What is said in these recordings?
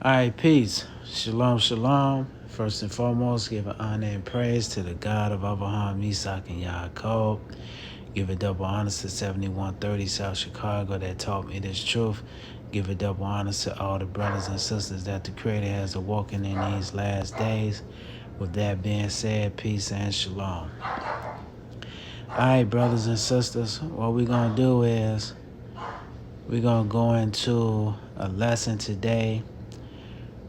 All right, peace. Shalom, shalom. First and foremost, give honor and praise to the God of Abraham, Isaac, and Yaakov. Give a double honor to 7130 South Chicago that taught me this truth. Give a double honor to all the brothers and sisters that the Creator has awoken in these last days. With that being said, peace and shalom. All right, brothers and sisters, what we're going to do is we're going to go into a lesson today.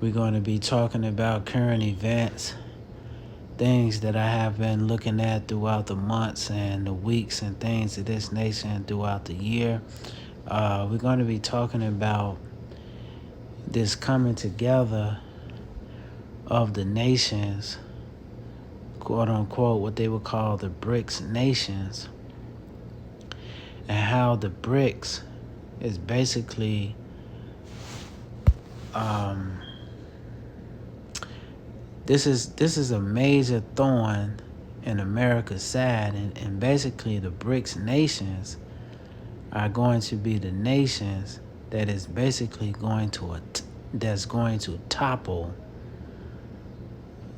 We're going to be talking about current events, things that I have been looking at throughout the months and the weeks and things of this nation throughout the year. We're going to be talking about this coming together of the nations, quote unquote, what they would call the BRICS nations, and how the BRICS is basically This is a major thorn in America's side, and basically the BRICS nations are going to be the nations that is basically going to topple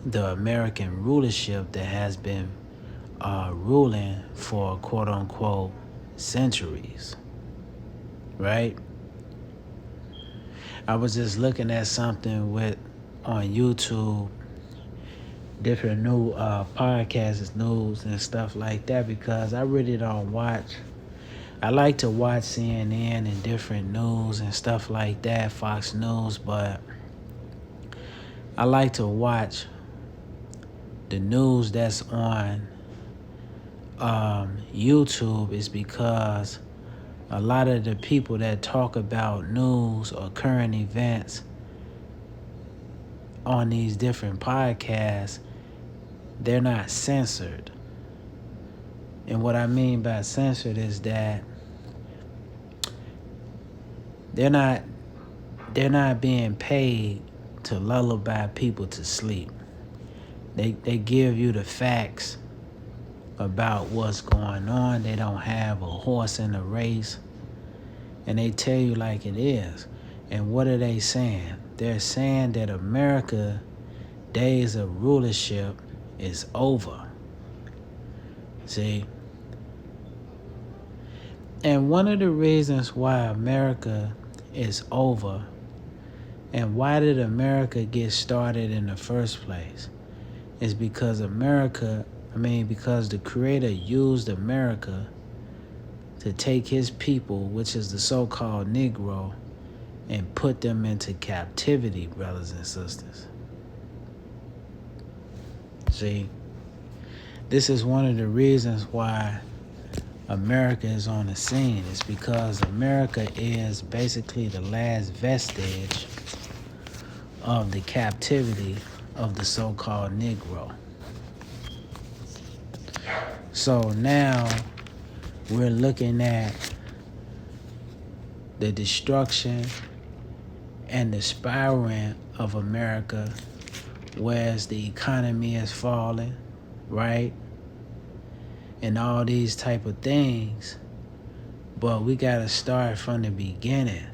the American rulership that has been ruling for quote unquote centuries, right? I was just looking at something on YouTube, different new podcasts, news and stuff like that, because I really don't watch. I like to watch CNN and different news and stuff like that, Fox News, but I like to watch the news that's on YouTube, is because a lot of the people that talk about news or current events on these different podcasts, they're not censored. And what I mean by censored is that they're not being paid to lullaby people to sleep. They give you the facts about what's going on. They don't have a horse in the race, and they tell you like it is. And what are they saying? They're saying that America days of rulership is over. See? And one of the reasons why America is over, and why did America get started in the first place, is because because the Creator used America to take his people, which is the so-called Negro, and put them into captivity, brothers and sisters. See, this is one of the reasons why America is on the scene. It's because America is basically the last vestige of the captivity of the so-called Negro. So now we're looking at the destruction and the spiraling of America, whereas the economy is falling, right? And all these type of things. But we got to start from the beginning,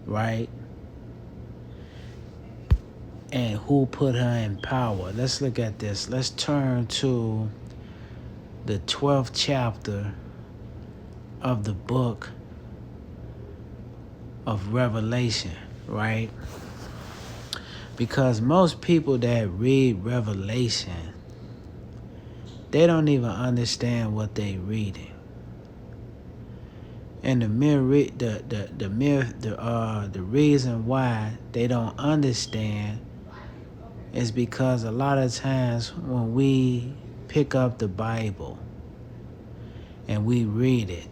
right? And who put her in power? Let's look at this. Let's turn to the 12th chapter of the book of Revelation, right? Because most people that read Revelation, they don't even understand what they reading. And the reason why they don't understand is because a lot of times when we pick up the Bible and we read it,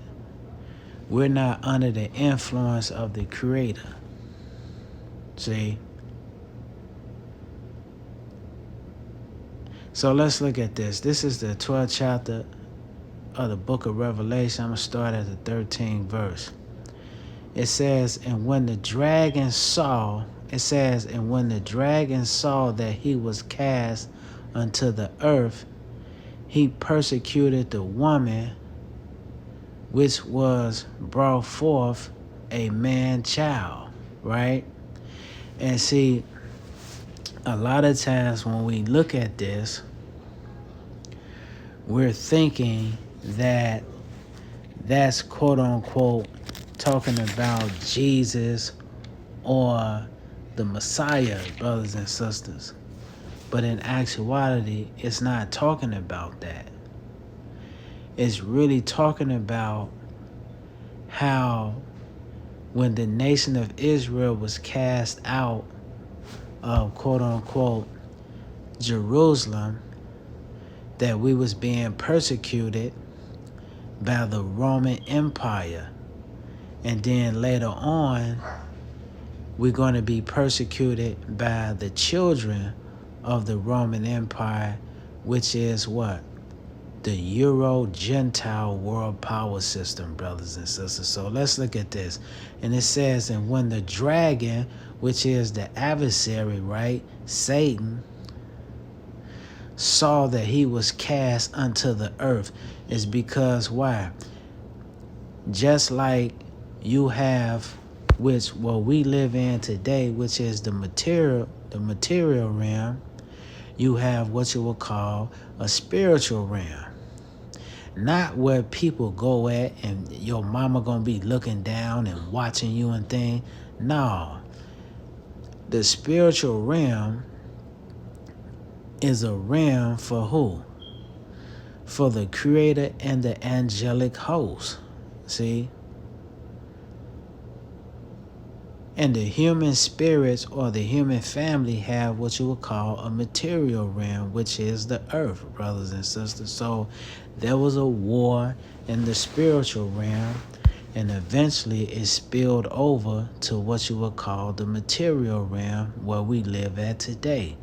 we're not under the influence of the Creator. See? So let's look at this. This is the 12th chapter of the book of Revelation. I'm going to start at the 13th verse. It says, and when the dragon saw that he was cast unto the earth, he persecuted the woman which was brought forth a man child, right? And see, a lot of times when we look at this, we're thinking that that's quote unquote talking about Jesus or the Messiah, brothers and sisters. But in actuality, it's not talking about that. It's really talking about how when the nation of Israel was cast out of quote unquote Jerusalem, that we was being persecuted by the Roman Empire. And then later on, we're going to be persecuted by the children of the Roman Empire, which is what? The Euro-Gentile world power system, brothers and sisters. So let's look at this. And it says, and when the dragon, which is the adversary, right? Satan, saw that he was cast unto the earth, is because why? Just like you have, which what we live in today, which is the material realm, you have what you will call a spiritual realm. Not where people go at and your mama gonna be looking down and watching you and thing. No. The spiritual realm is a realm for who? For the creator and the angelic host. See? And the human spirits or the human family have what you would call a material realm, which is the earth, brothers and sisters. So there was a war in the spiritual realm, and eventually it spilled over to what you would call the material realm where we live at today.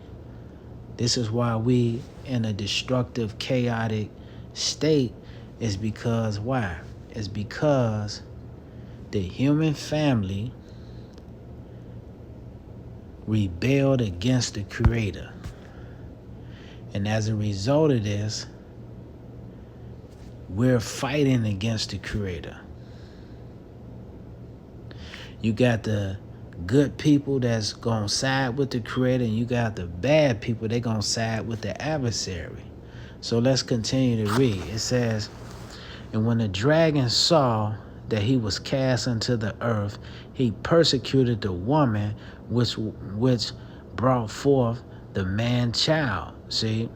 This is why we in a destructive, chaotic state, is because why? It's because the human family rebelled against the Creator. And as a result of this, we're fighting against the Creator. You got the good people that's going to side with the Creator, and you got the bad people, they're going to side with the adversary. So let's continue to read. It says, and when the dragon saw that he was cast into the earth, he persecuted the woman which brought forth the man-child. See?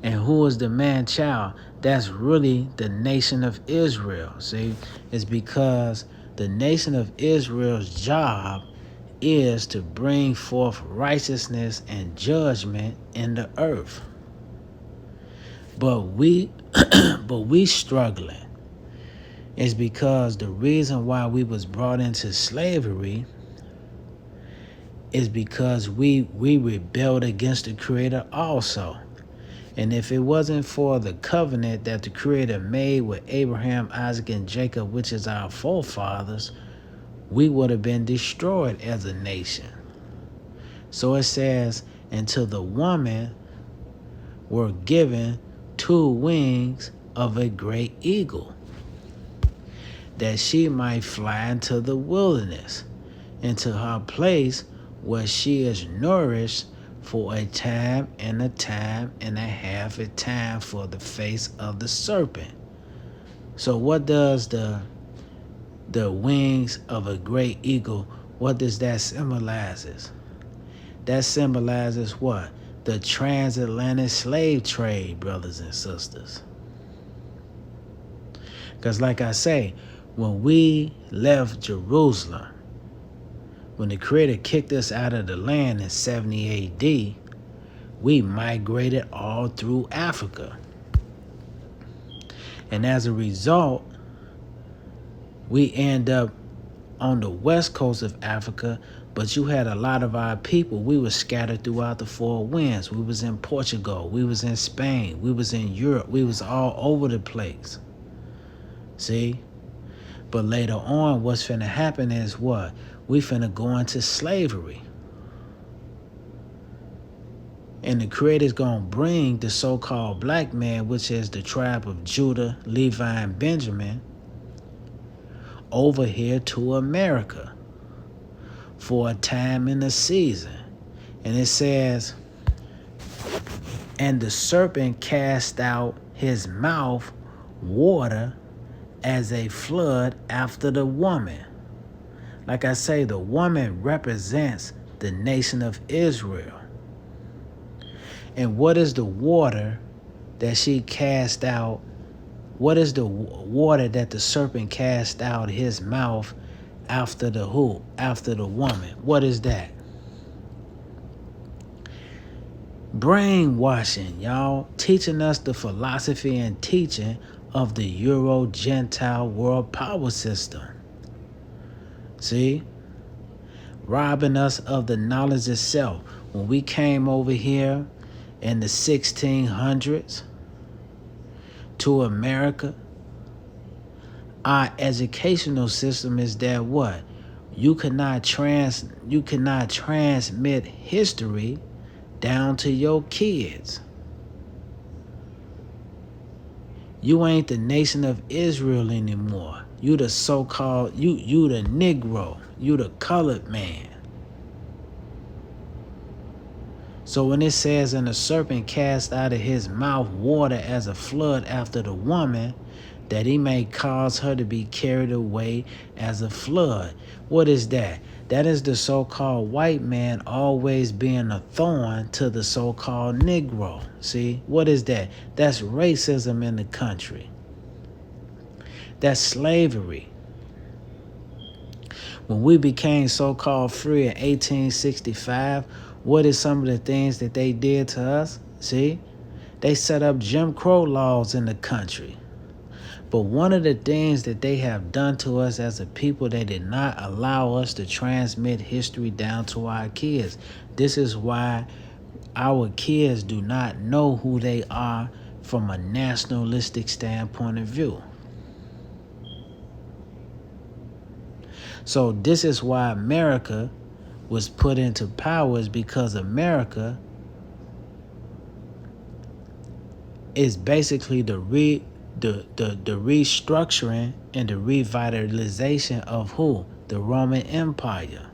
And who is the man-child? That's really the nation of Israel. See? It's because the nation of Israel's job is to bring forth righteousness and judgment in the earth. But we struggling. Is because the reason why we was brought into slavery is because we rebelled against the Creator also. And if it wasn't for the covenant that the Creator made with Abraham, Isaac, and Jacob, which is our forefathers, we would have been destroyed as a nation. So it says, and to the woman were given 2 wings of a great eagle, that she might fly into the wilderness, into her place where she is nourished for a time and a time and a half a time for the face of the serpent. So what does the wings of a great eagle, what does that symbolize? That symbolizes what? The transatlantic slave trade, brothers and sisters. Because like I say, when we left Jerusalem, when the Creator kicked us out of the land in 70 AD, we migrated all through Africa. And as a result, we end up on the west coast of Africa, but you had a lot of our people, we were scattered throughout the 4 winds. We was in Portugal, we was in Spain, we was in Europe, we was all over the place. See? But later on, what's finna happen is what? We finna go into slavery. And the Creator's gonna bring the so-called black man, which is the tribe of Judah, Levi, and Benjamin, over here to America for a time in the season. And it says, and the serpent cast out his mouth water as a flood after the woman. Like I say, the woman represents the nation of Israel. And what is the water that she cast out? What is the water that the serpent cast out his mouth after the who? After the woman. What is that? Brainwashing, y'all. Teaching us the philosophy and teaching of the Euro-Gentile world power system. See? Robbing us of the knowledge itself. When we came over here in the 1600s to America, our educational system is that what? You cannot transmit history down to your kids. You ain't the nation of Israel anymore. You the so-called, you the Negro. You the colored man. So when it says, and the serpent cast out of his mouth water as a flood after the woman, that he may cause her to be carried away as a flood. What is that? That is the so-called white man always being a thorn to the so-called Negro. See, what is that? That's racism in the country. That's slavery. When we became so-called free in 1865, what is some of the things that they did to us? See, they set up Jim Crow laws in the country. But one of the things that they have done to us as a people, they did not allow us to transmit history down to our kids. This is why our kids do not know who they are from a nationalistic standpoint of view. So this is why America was put into power, is because America is basically the restructuring and the revitalization of who? The Roman Empire.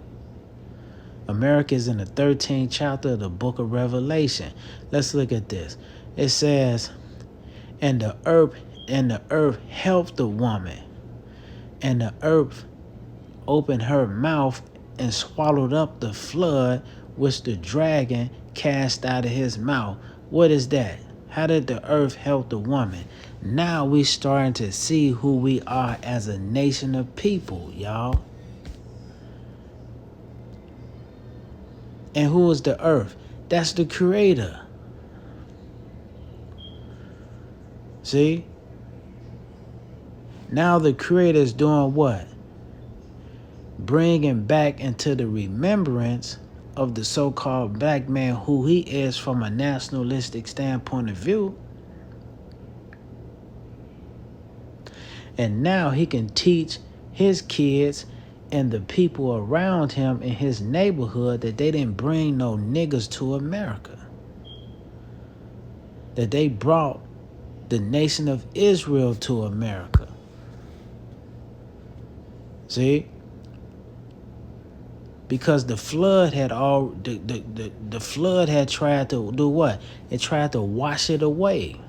America is in the 13th chapter of the book of Revelation. Let's look at this. It says, and the earth helped the woman, and the earth opened her mouth and swallowed up the flood which the dragon cast out of his mouth. What is that? How did the earth help the woman? Now we starting to see who we are as a nation of people, y'all. And who is the earth? That's the creator. See? Now the creator is doing what? Bringing back into the remembrance of the so-called black man who he is from a nationalistic standpoint of view. And now he can teach his kids and the people around him in his neighborhood that they didn't bring no niggas to America. That they brought the nation of Israel to America. See? Because the flood had the flood had tried to do what? It tried to wash it away.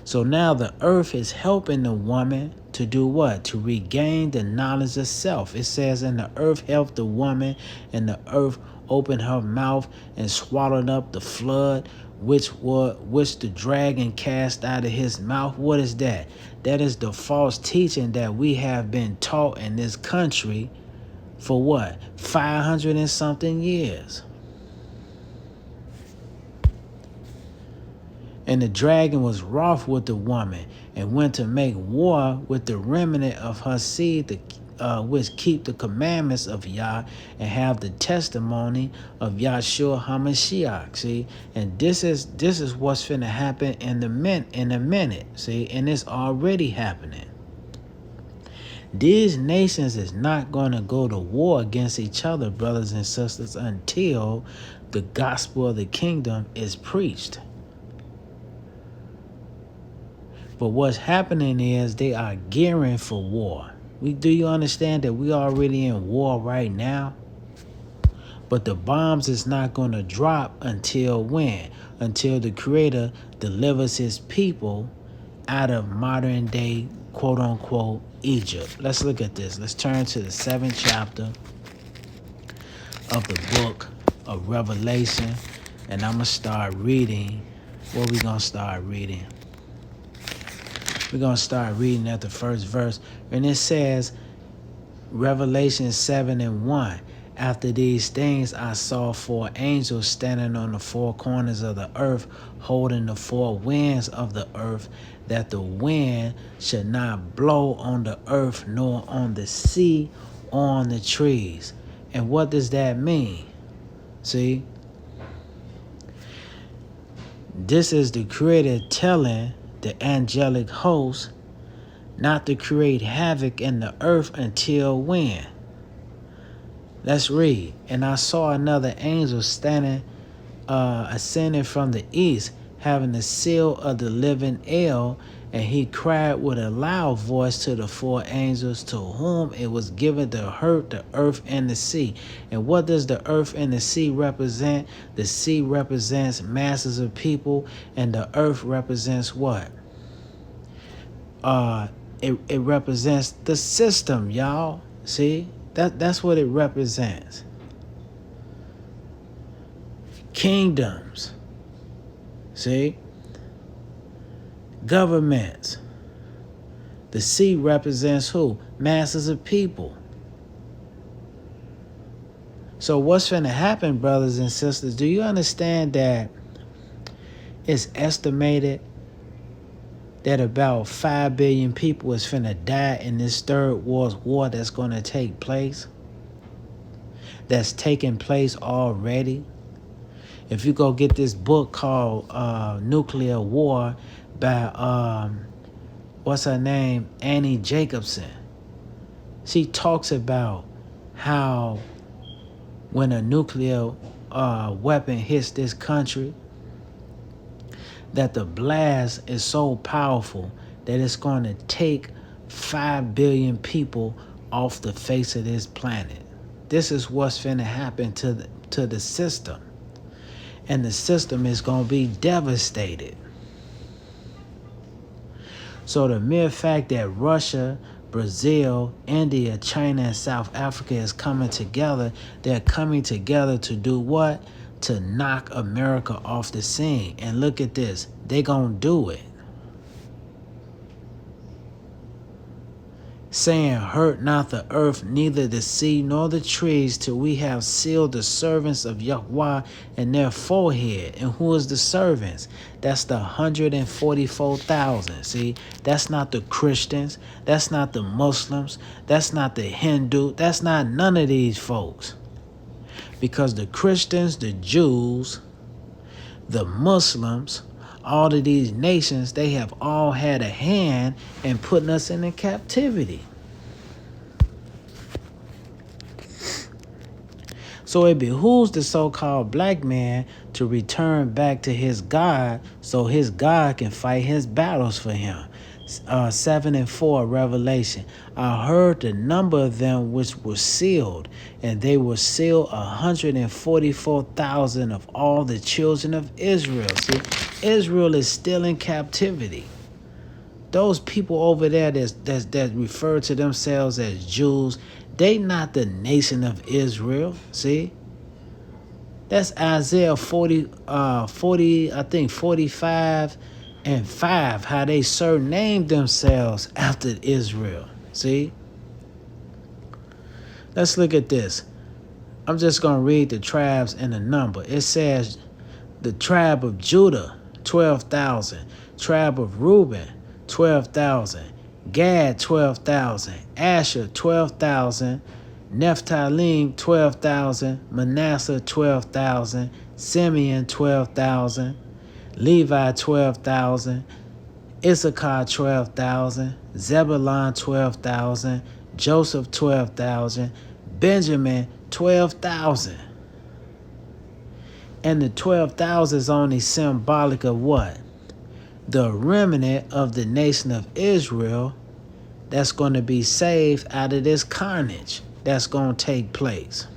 So now the earth is helping the woman to do what? To regain the knowledge of self. It says, and the earth helped the woman, and the earth opened her mouth and swallowed up the flood which the dragon cast out of his mouth. What is that? That is the false teaching that we have been taught in this country for what? 500 and something years. And the dragon was wroth with the woman and went to make war with the remnant of her seed, which keep the commandments of Yah and have the testimony of Yahshua HaMashiach. See, and this is what's finna happen in a minute. See, and it's already happening. These nations is not going to go to war against each other, brothers and sisters, until the gospel of the kingdom is preached. But what's happening is they are gearing for war. Do you understand that we already in war right now? But the bombs is not going to drop until when? Until the Creator delivers his people out of modern day, quote unquote, Egypt. Let's look at this. Let's turn to the 7th chapter of the book of Revelation. And I'm going to start reading. What we going to start reading? We're going to start reading at the first verse. And it says, Revelation 7:1. After these things I saw 4 angels standing on the 4 corners of the earth, holding the 4 winds of the earth, that the wind should not blow on the earth, nor on the sea, or on the trees. And what does that mean? See? This is the Creator telling the angelic host not to create havoc in the earth until when? Let's read. And I saw another angel standing, ascending from the east, having the seal of the living El, and he cried with a loud voice to the 4 angels to whom it was given to hurt the earth and the sea. And what does the earth and the sea represent? The sea represents masses of people, and the earth represents what? It represents the system, y'all. See? That's what it represents. Kingdoms. See? Governments. The sea represents who? Masses of people. So what's going to happen, brothers and sisters? Do you understand that it's estimated that about 5 billion people is finna die in this third world war that's going to take place? That's taking place already. If you go get this book called Nuclear War by, what's her name? Annie Jacobson. She talks about how when a nuclear weapon hits this country, that the blast is so powerful that it's going to take 5 billion people off the face of this planet. This is what's finna happen to the system. And the system is going to be devastated. So the mere fact that Russia, Brazil, India, China, and South Africa is coming together, they're coming together to do what? To knock America off the scene. And look at this. They're going to do it. Saying, hurt not the earth, neither the sea, nor the trees, till we have sealed the servants of YHWH in their forehead. And who is the servants? That's the 144,000. See, that's not the Christians. That's not the Muslims. That's not the Hindu. That's not none of these folks. Because the Christians, the Jews, the Muslims, all of these nations, they have all had a hand in putting us into captivity. So it behooves the so-called black man to return back to his God so his God can fight his battles for him. 7:4 Revelation. I heard the number of them which were sealed, and they were sealed 144,000 of all the children of Israel. See, Israel is still in captivity. Those people over there that refer to themselves as Jews, they not the nation of Israel. See, that's Isaiah 45:5, how they surnamed themselves after Israel. See? Let's look at this. I'm just going to read the tribes and the number. It says the tribe of Judah, 12,000. Tribe of Reuben, 12,000. Gad, 12,000. Asher, 12,000. Naphtali, 12,000. Manasseh, 12,000. Simeon, 12,000. Levi, 12,000. Issachar, 12,000. Zebulun, 12,000. Joseph, 12,000. Benjamin, 12,000. And the 12,000 is only symbolic of what? The remnant of the nation of Israel that's going to be saved out of this carnage that's going to take place.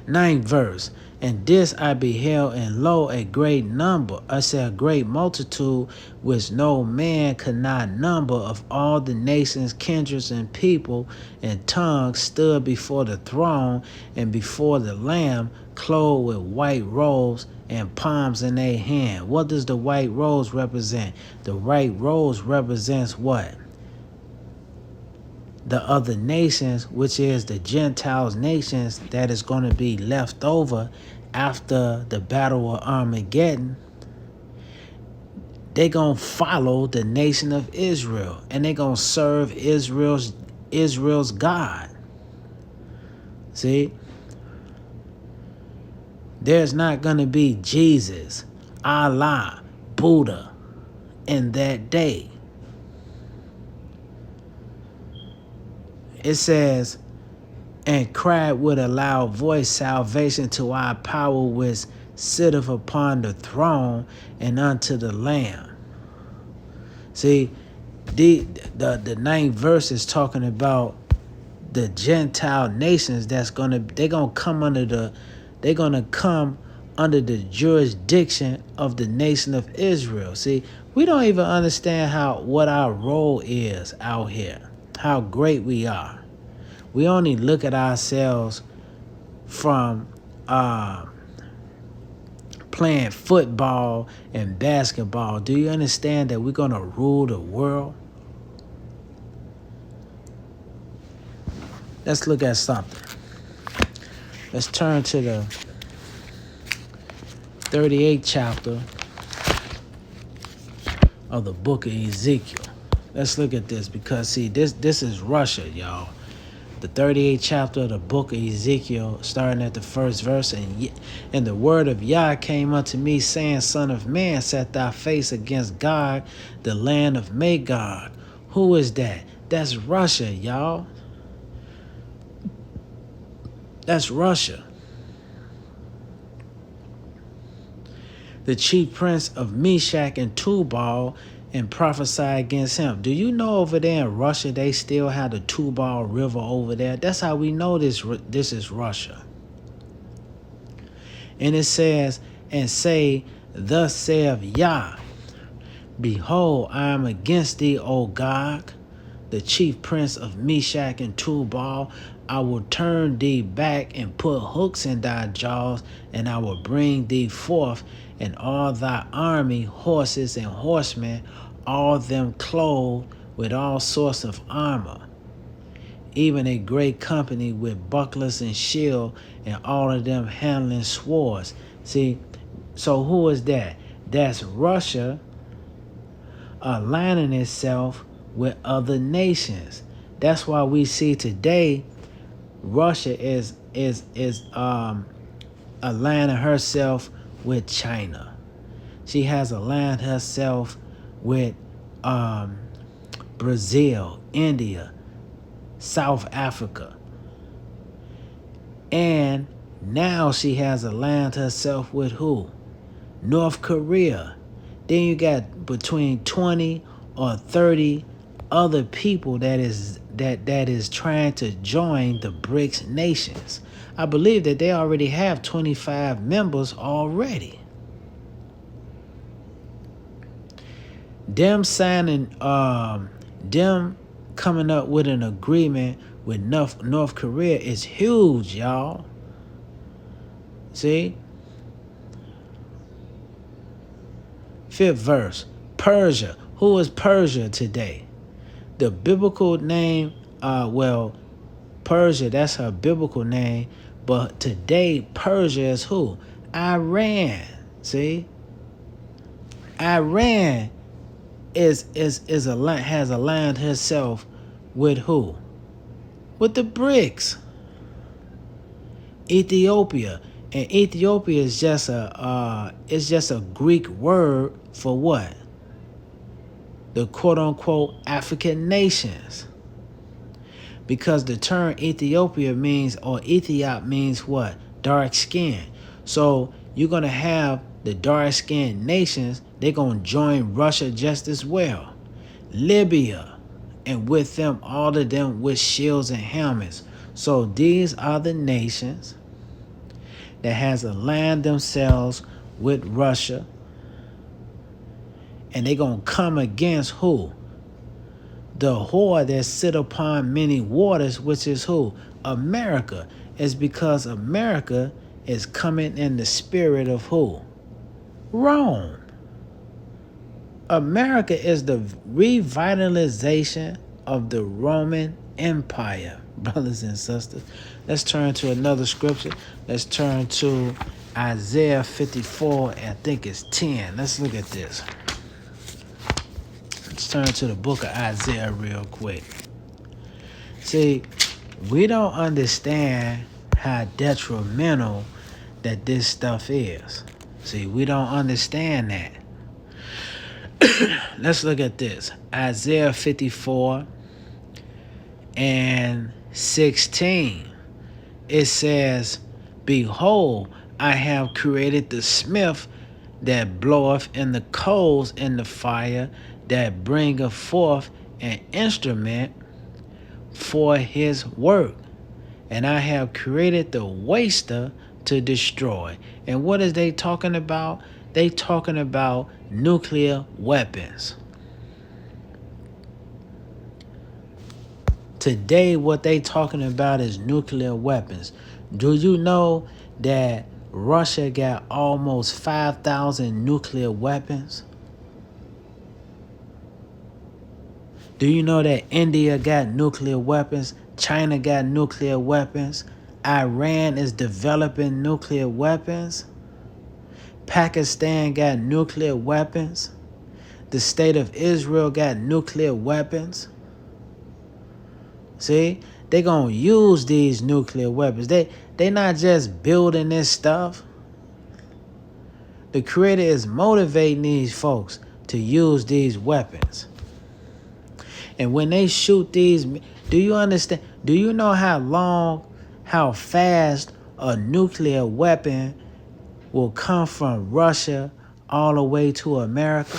9th verse. And this I beheld, and lo, a great number, a great multitude, which no man could not number, of all the nations, kindreds, and people, and tongues, stood before the throne and before the Lamb, clothed with white robes and palms in their hand. What does the white robes represent? The white robes represents what? The other nations, which is the Gentiles nations that is going to be left over after the battle of Armageddon. They're going to follow the nation of Israel, and they're going to serve Israel's God. See? There's not going to be Jesus, Allah, Buddha in that day. It says, and cried with a loud voice, salvation to our power which sitteth upon the throne and unto the Lamb. See, the 9th verse is talking about the Gentile nations they're gonna come under the jurisdiction of the nation of Israel. See, we don't even understand what our role is out here, how great we are. We only look at ourselves from playing football and basketball. Do you understand that we're going to rule the world? Let's look at something. Let's turn to the 38th chapter of the book of Ezekiel. Let's look at this because, see, this is Russia, y'all. The 38th chapter of the book of Ezekiel, starting at the 1st verse. And the word of Yah came unto me, saying, Son of man, set thy face against Gog, the land of Magog. Who is that? That's Russia, y'all. That's Russia. The chief prince of Meshach and Tubal, and prophesy against him. Do you know over there in Russia they still have the Tubal River over there? That's how we know this is Russia. And it says, and say, thus saith Yah, behold, I am against thee, O Gog, the chief prince of Meshach and Tubal. I will turn thee back and put hooks in thy jaws, and I will bring thee forth, and all thy army, horses and horsemen, all them clothed with all sorts of armor, even a great company with bucklers and shield, and all of them handling swords. See, so who is that? That's Russia aligning itself with other nations. That's why we see today Russia is aligning herself with China. She has aligned herself with Brazil, India, South Africa. And now she has aligned herself with who? North Korea. Then you got between 20 or 30 other people that is trying to join the BRICS nations. I believe that they already have 25 members already. Them signing, them coming up with an agreement with North Korea is huge, y'all. See? 5th verse, Persia. Who is Persia today? The biblical name, Persia, that's her biblical name. But today, Persia is who? Iran. See? Iran has aligned herself with who? With the BRICS. Ethiopia. And Ethiopia is just a Greek word for what? The quote-unquote African nations. Because the term Ethiopia means, or Ethiop means what? Dark skin. So you're going to have the dark skinned nations, they're going to join Russia just as well. Libya, and with them all of them with shields and helmets. So these are the nations that has aligned themselves with Russia, and they're going to come against who? The whore that sit upon many waters, which is who? America. It's because America is coming in the spirit of who? Rome. America is the revitalization of the Roman Empire, brothers and sisters. Let's turn to another scripture. Let's turn to Isaiah 54, I think it's 10. Let's look at this. Let's turn to the book of Isaiah real quick. See, we don't understand how detrimental that this stuff is. See, we don't understand that. Let's look at this. Isaiah 54 and 16. It says, behold, I have created the smith that bloweth in the coals in the fire, that bringeth forth an instrument for his work. And I have created the waster to destroy. And what is they talking about? They talking about nuclear weapons. Today, what they talking about is nuclear weapons. Do you know that Russia got almost 5,000 nuclear weapons? Do you know that India got nuclear weapons? China got nuclear weapons? Iran is developing nuclear weapons? Pakistan got nuclear weapons? The state of Israel got nuclear weapons? See, they gonna use these nuclear weapons. They not just building this stuff. The Creator is motivating these folks to use these weapons. And when they shoot these, do you understand? Do you know how fast a nuclear weapon will come from Russia all the way to America?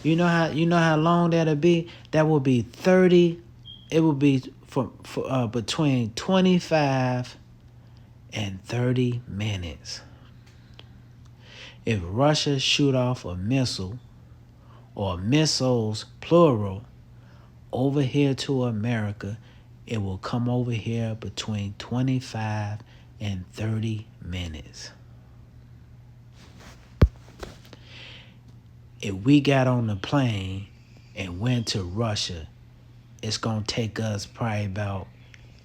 You know how long that'll be? That will be 30. It will be between 25 and 30 minutes. If Russia shoot off a missile or missiles, plural, over here to America, it will come over here between 25 and 30 minutes. If we got on the plane and went to Russia, it's going to take us probably about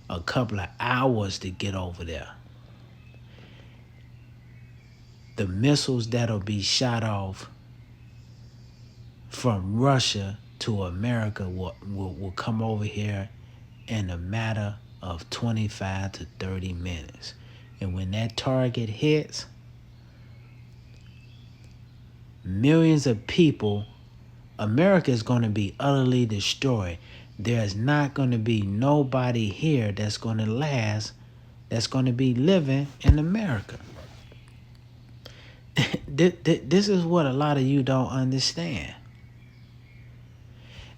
a couple of hours to get over there. The missiles that'll be shot off from Russia to America will come over here in a matter of 25 to 30 minutes. And when that target hits, millions of people, America is going to be utterly destroyed. There's not going to be nobody here that's going to last, that's going to be living in America. This is what a lot of you don't understand.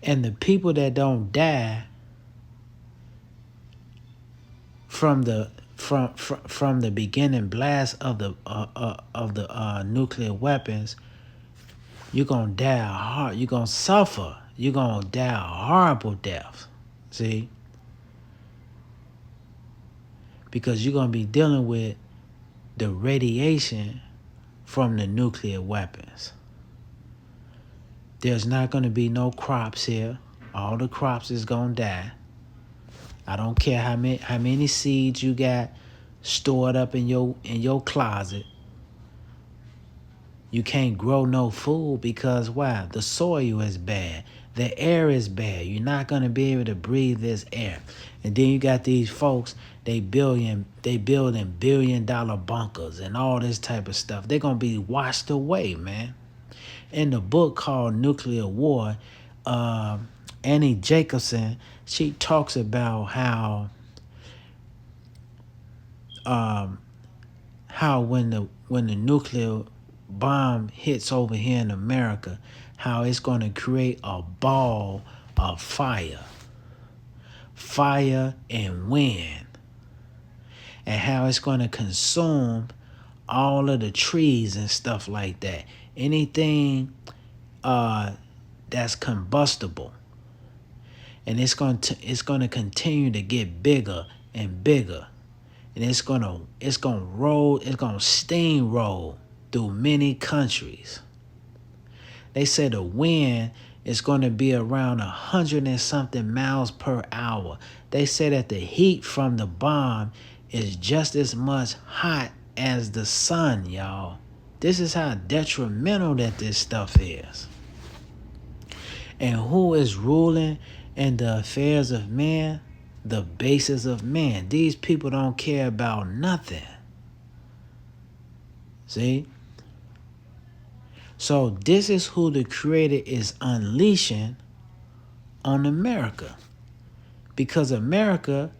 And the people that don't die from the beginning blast of the nuclear weapons, you're gonna die hard. You're gonna suffer. You're gonna die a horrible death. See, because you're gonna be dealing with the radiation from the nuclear weapons. There's not going to be no crops here. All the crops is going to die. I don't care how many seeds you got stored up in your closet. You can't grow no food because why? The soil is bad. The air is bad. You're not going to be able to breathe this air. And then you got these folks, they building billion-dollar bunkers and all this type of stuff. They're going to be washed away, man. In the book called Nuclear War, Annie Jacobson, she talks about how when the nuclear bomb hits over here in America, how it's going to create a ball of fire and wind, and how it's going to consume all of the trees and stuff like that. Anything that's combustible, and it's going to continue to get bigger and bigger, and it's going to steamroll through many countries. They say the wind is going to be around 100 and something miles per hour. They say that the heat from the bomb is just as much hot as the sun, y'all. This is how detrimental that this stuff is. And who is ruling in the affairs of man? The basis of man. These people don't care about nothing. See? So this is who the Creator is unleashing on America. Because America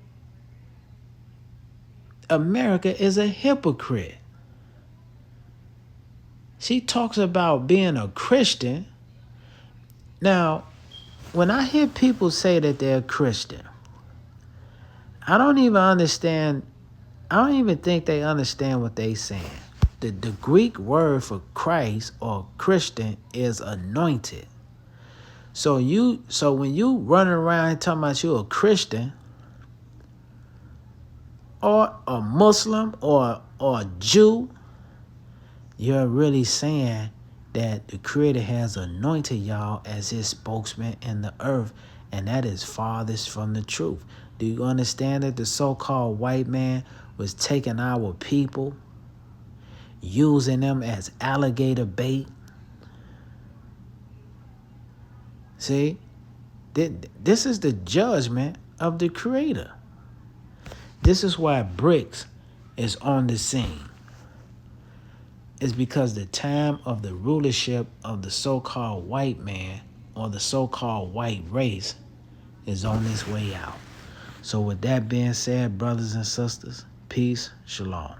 is a hypocrite. She talks about being a Christian. Now, when I hear people say that they're Christian, I don't even think they understand what they're saying. The Greek word for Christ or Christian is anointed. So when you running around talking about you a Christian or a Muslim or a Jew, you're really saying that the Creator has anointed y'all as his spokesman in the earth, and that is farthest from the truth. Do you understand that the so-called white man was taking our people, using them as alligator bait? See, this is the judgment of the Creator. This is why BRICS is on the scene. It's because the time of the rulership of the so-called white man or the so-called white race is on its way out. So with that being said, brothers and sisters, peace, shalom.